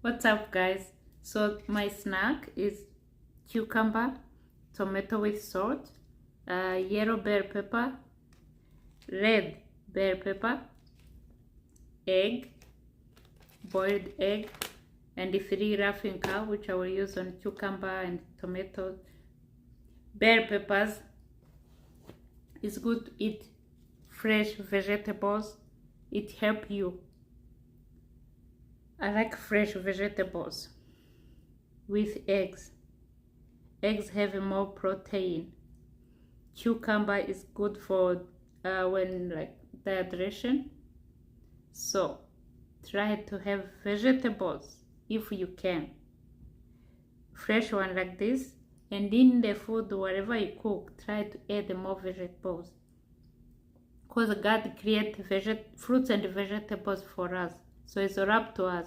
What's up, guys? So my snack is cucumber, tomato with salt, yellow bell pepper, red bell pepper, egg, boiled egg, and the 3 roughing cow, which I will use on cucumber and tomatoes. Bell peppers. It's good to eat fresh vegetables. It helps you. I like fresh vegetables with eggs. Eggs have more protein. Cucumber is good for when like dehydration. So try to have vegetables if you can. Fresh one like this, and in the food, whatever you cook, try to add more vegetables. Because God created fruits and vegetables for us. So it's all up to us.